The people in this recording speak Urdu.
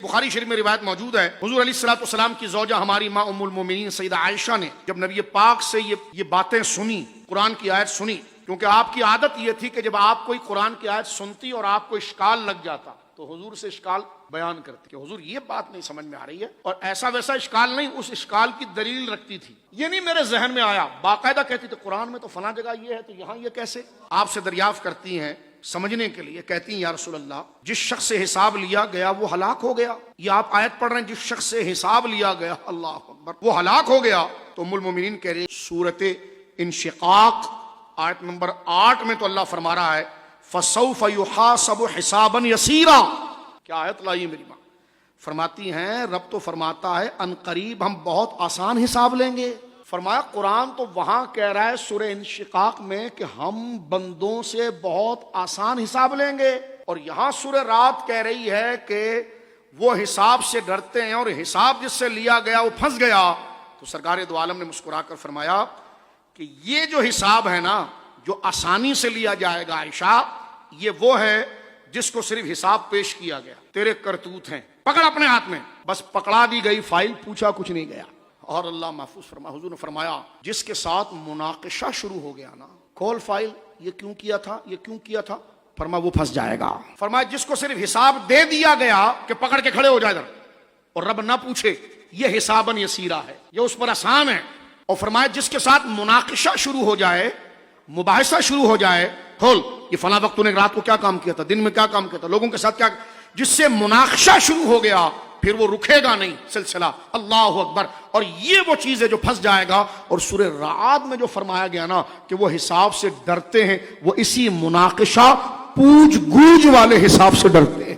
بخاری شریف میں روایت موجود ہے، حضور علیہ الصلوۃ والسلام کی زوجہ ہماری ماں ام المومنین سیدہ عائشہ نے جب نبی پاک سے یہ باتیں سنی، قرآن کی آیت سنی، کیونکہ آپ کی عادت یہ تھی کہ جب آپ کوئی قرآن کی آیت سنتی اور آپ کو اشکال لگ جاتا تو حضور سے اشکال بیان کرتی کہ حضور یہ بات نہیں سمجھ میں آ رہی ہے، اور ایسا ویسا اشکال نہیں، اس اشکال کی دلیل رکھتی تھی، یہ نہیں میرے ذہن میں آیا، باقاعدہ کہتی تھی قرآن میں تو فلاں جگہ یہ ہے تو یہاں یہ کیسے؟ آپ سے دریافت کرتی ہیں سمجھنے کے لیے، کہتی ہیں یا رسول اللہ جس شخص سے حساب لیا گیا وہ ہلاک ہو گیا، یہ آپ آیت پڑھ رہے ہیں جس شخص سے حساب لیا گیا اللہ اکبر وہ ہلاک ہو گیا، تو ام المومنین کہہ رہی سورۃ انشقاق آیت نمبر 8 میں تو اللہ فرما رہا ہے فَسَوْفَ يُحَاسَبُ حِسَابًا يَسِيرًا، کیا آیت لائی میری ماں، فرماتی ہیں رب تو فرماتا ہے ان قریب ہم بہت آسان حساب لیں گے۔ فرمایا قرآن تو وہاں کہہ رہا ہے سورہ انشقاق میں کہ ہم بندوں سے بہت آسان حساب لیں گے، اور یہاں سورہ رات کہہ رہی ہے کہ وہ حساب سے ڈرتے ہیں اور حساب جس سے لیا گیا وہ پھنس گیا۔ تو سرکار دو عالم نے مسکرا کر فرمایا کہ یہ جو حساب ہے نا جو آسانی سے لیا جائے گا عائشہ، یہ وہ ہے جس کو صرف حساب پیش کیا گیا، تیرے کرتوت ہیں پکڑ اپنے ہاتھ میں، بس پکڑا دی گئی فائل، پوچھا کچھ نہیں گیا۔ اور اللہ محفوظ فرما، حضور نے فرمایا جس کے ساتھ مناقشہ شروع ہو گیا نا، کھول فائل، یہ کیوں کیا تھا، یہ کیوں کیا تھا، فرمایا وہ پھنس جائے گا۔ فرمایا جس کو صرف حساب دے دیا گیا کہ پکڑ کے کھڑے ہو جائے ادھر اور رب نہ پوچھے، یہ حساباً یسیرا ہے، یہ اس پر آسان ہے۔ اور فرمایا جس کے ساتھ مناقشہ شروع ہو جائے، مباحثہ شروع ہو جائے، کھول یہ فلاں وقت نے رات کو کیا کام کیا تھا، دن میں کیا کام کیا تھا، لوگوں کے ساتھ کیا، جس سے مناقشہ شروع ہو گیا پھر وہ رکے گا نہیں سلسلہ، اللہ اکبر۔ اور یہ وہ چیز ہے جو پھنس جائے گا، اور سورہ رعد میں جو فرمایا گیا نا کہ وہ حساب سے ڈرتے ہیں، وہ اسی مناقشہ پوچھ گوچھ والے حساب سے ڈرتے ہیں۔